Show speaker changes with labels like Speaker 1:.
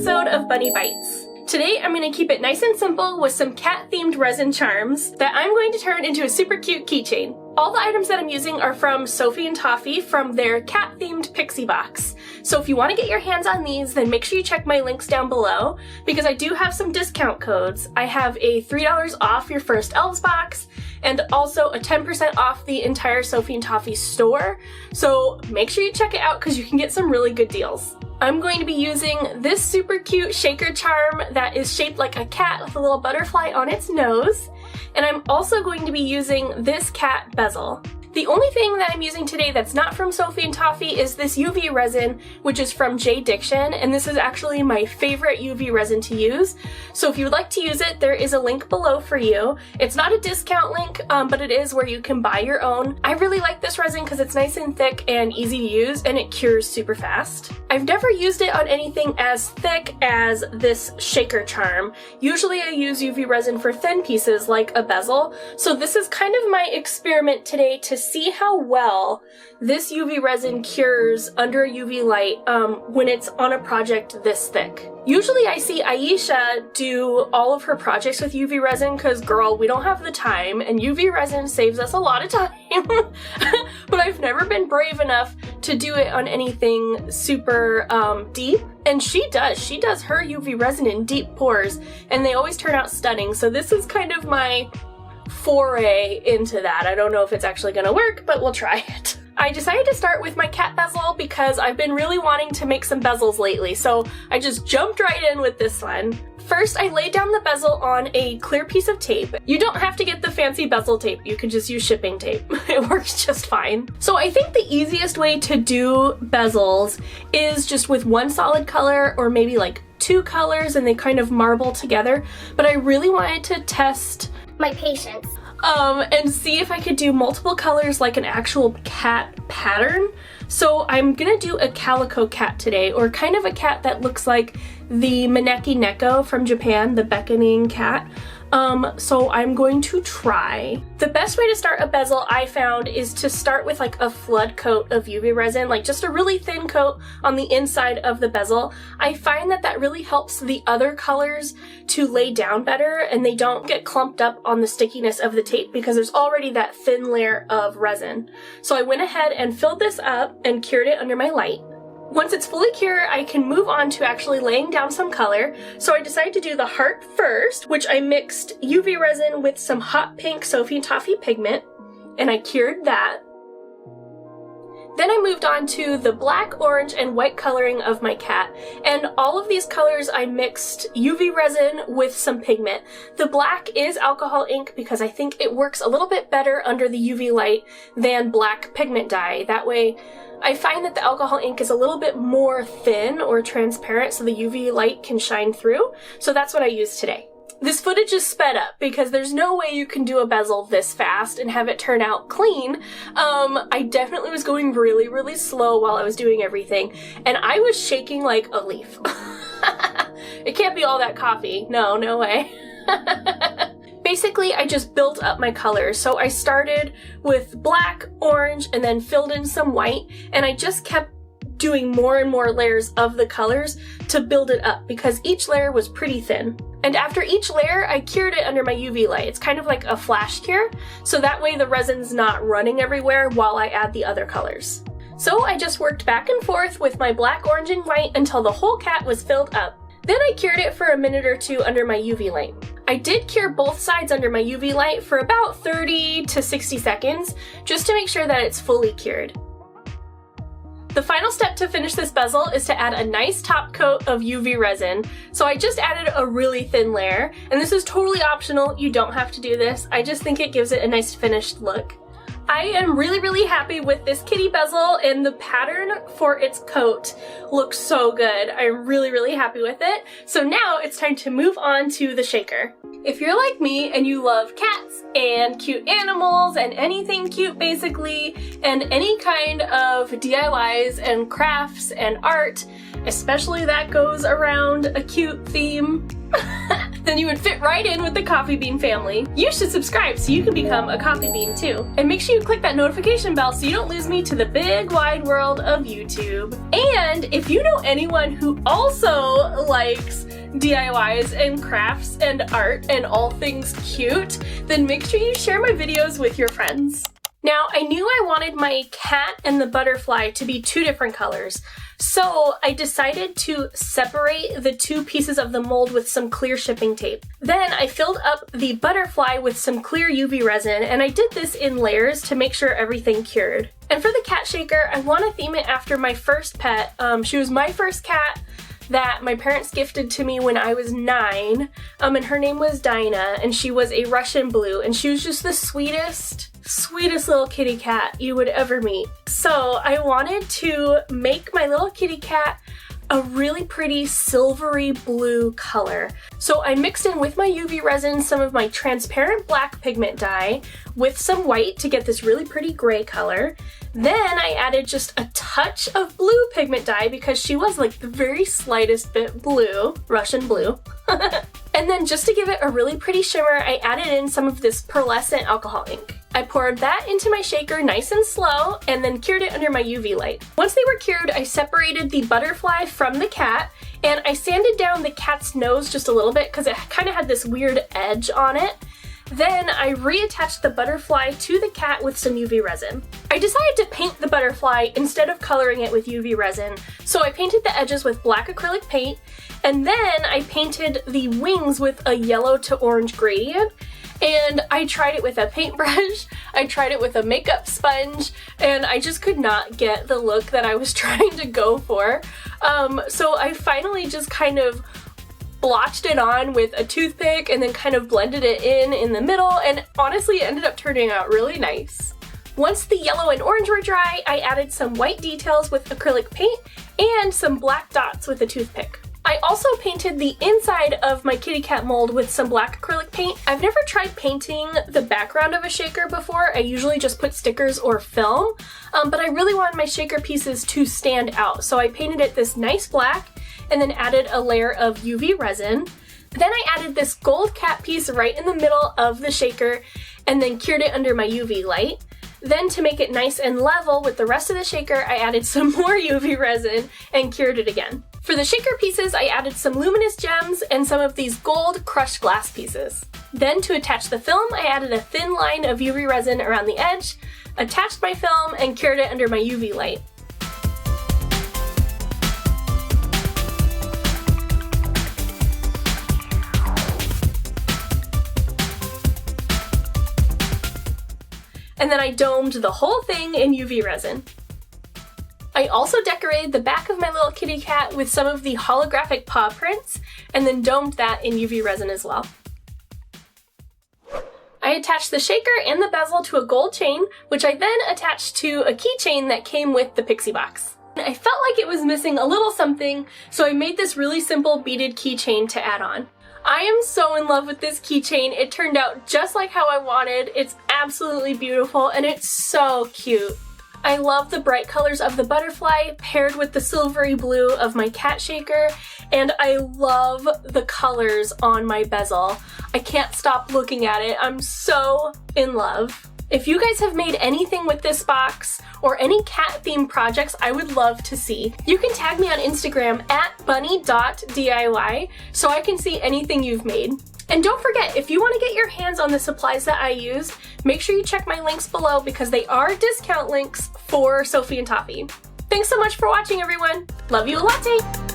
Speaker 1: episode of Bunny Bites. Today I'm going to keep it nice and simple with some cat-themed resin charms that I'm going to turn into a super cute keychain. All the items that I'm using are from Sophie and Toffee from their cat-themed Pixie Box. So if you want to get your hands on these, then make sure you check my links down below because I do have some discount codes. I have a $3 off your first Elves box and also a 10% off the entire Sophie and Toffee store. So make sure you check it out because you can get some really good deals. I'm going to be using this super cute shaker charm that is shaped like a cat with a little butterfly on its nose. And I'm also going to be using this cat bezel. The only thing that I'm using today that's not from Sophie and Toffee is this UV resin, which is from J Diction, and this is actually my favorite UV resin to use. So if you would like to use it, there is a link below for you. It's not a discount link, but it is where you can buy your own. I really like this resin because it's nice and thick and easy to use, and it cures super fast. I've never used it on anything as thick as this shaker charm. Usually I use UV resin for thin pieces like a bezel, so this is kind of my experiment today to see how well this UV resin cures under a UV light when it's on a project this thick. Usually I see Aisha do all of her projects with UV resin because, girl, we don't have the time and UV resin saves us a lot of time. But I've never been brave enough to do it on anything super deep. And she does her UV resin in deep pores and they always turn out stunning. So this is kind of my foray into that. I don't know if it's actually gonna work, but we'll try it. I decided to start with my cat bezel because I've been really wanting to make some bezels lately, so I just jumped right in with this one. First, I laid down the bezel on a clear piece of tape. You don't have to get the fancy bezel tape, you can just use shipping tape. It works just fine. So I think the easiest way to do bezels is just with one solid color or maybe like two colors and they kind of marble together, but I really wanted to test
Speaker 2: my patience.
Speaker 1: And see if I could do multiple colors like an actual cat pattern. So I'm gonna do a calico cat today, or kind of a cat that looks like the Maneki Neko from Japan, the beckoning cat. So I'm going to try. The best way to start a bezel I found is to start with like a flood coat of UV resin, like just a really thin coat on the inside of the bezel. I find that that really helps the other colors to lay down better and they don't get clumped up on the stickiness of the tape because there's already that thin layer of resin. So I went ahead and filled this up and cured it under my light. Once it's fully cured, I can move on to actually laying down some color. So I decided to do the heart first, which I mixed UV resin with some hot pink Sophie and Toffee pigment, and I cured that. Then I moved on to the black, orange, and white coloring of my cat, and all of these colors I mixed UV resin with some pigment. The black is alcohol ink because I think it works a little bit better under the UV light than black pigment dye. That way, I find that the alcohol ink is a little bit more thin or transparent so the UV light can shine through, so that's what I used today. This footage is sped up because there's no way you can do a bezel this fast and have it turn out clean. I definitely was going really, really slow while I was doing everything, and I was shaking like a leaf. It can't be all that coffee. No way. Basically, I just built up my colors. So I started with black, orange, and then filled in some white, and I just kept doing more and more layers of the colors to build it up because each layer was pretty thin. And after each layer, I cured it under my UV light. It's kind of like a flash cure, so that way the resin's not running everywhere while I add the other colors. So I just worked back and forth with my black, orange, and white until the whole cat was filled up. Then I cured it for a minute or two under my UV light. I did cure both sides under my UV light for about 30 to 60 seconds, just to make sure that it's fully cured. The final step to finish this bezel is to add a nice top coat of UV resin. So I just added a really thin layer, and this is totally optional, you don't have to do this. I just think it gives it a nice finished look. I am really, really happy with this kitty bezel, and the pattern for its coat looks so good. I'm really, really happy with it. So now it's time to move on to the shaker. If you're like me and you love cats and cute animals and anything cute basically, and any kind of DIYs and crafts and art, especially that goes around a cute theme, then you would fit right in with the coffee bean family. You should subscribe so you can become a coffee bean too. And make sure you click that notification bell so you don't lose me to the big wide world of YouTube. And if you know anyone who also likes DIYs and crafts and art and all things cute, then make sure you share my videos with your friends. Now, I knew I wanted my cat and the butterfly to be two different colors, so I decided to separate the two pieces of the mold with some clear shipping tape. Then I filled up the butterfly with some clear UV resin, and I did this in layers to make sure everything cured. And for the cat shaker, I want to theme it after my first pet. She was my first cat that my parents gifted to me when I was 9, and her name was Dyna, and she was a Russian blue, and she was just the sweetest little kitty cat you would ever meet. So I wanted to make my little kitty cat a really pretty silvery blue color. So I mixed in with my UV resin some of my transparent black pigment dye with some white to get this really pretty gray color. Then I added just a touch of blue pigment dye because she was like the very slightest bit blue, Russian blue. And then just to give it a really pretty shimmer, I added in some of this pearlescent alcohol ink. I poured that into my shaker nice and slow and then cured it under my UV light. Once they were cured, I separated the butterfly from the cat and I sanded down the cat's nose just a little bit because it kind of had this weird edge on it. Then I reattached the butterfly to the cat with some UV resin. I decided to paint the butterfly instead of coloring it with UV resin, so I painted the edges with black acrylic paint, and then I painted the wings with a yellow to orange gradient. And I tried it with a paintbrush, I tried it with a makeup sponge, and I just could not get the look that I was trying to go for. So I finally just kind of blotched it on with a toothpick and then kind of blended it in the middle, and honestly it ended up turning out really nice. Once the yellow and orange were dry, I added some white details with acrylic paint and some black dots with a toothpick. I also painted the inside of my kitty cat mold with some black acrylic paint. I've never tried painting the background of a shaker before. I usually just put stickers or film, but I really wanted my shaker pieces to stand out. So I painted it this nice black and then added a layer of UV resin. Then I added this gold cat piece right in the middle of the shaker and then cured it under my UV light. Then to make it nice and level with the rest of the shaker, I added some more UV resin and cured it again. For the shaker pieces, I added some luminous gems and some of these gold crushed glass pieces. Then to attach the film, I added a thin line of UV resin around the edge, attached my film, and cured it under my UV light. And then I domed the whole thing in UV resin. I also decorated the back of my little kitty cat with some of the holographic paw prints and then domed that in UV resin as well. I attached the shaker and the bezel to a gold chain, which I then attached to a keychain that came with the Pixie Box. I felt like it was missing a little something, so I made this really simple beaded keychain to add on. I am so in love with this keychain. It turned out just like how I wanted. It's absolutely beautiful and it's so cute. I love the bright colors of the butterfly paired with the silvery blue of my cat shaker, and I love the colors on my bezel. I can't stop looking at it. I'm so in love. If you guys have made anything with this box or any cat themed projects, I would love to see. You can tag me on Instagram at bunny.diy so I can see anything you've made. And don't forget, if you want to get your hands on the supplies that I used, make sure you check my links below because they are discount links for Sophie and Toffee. Thanks so much for watching, everyone. Love you a latte.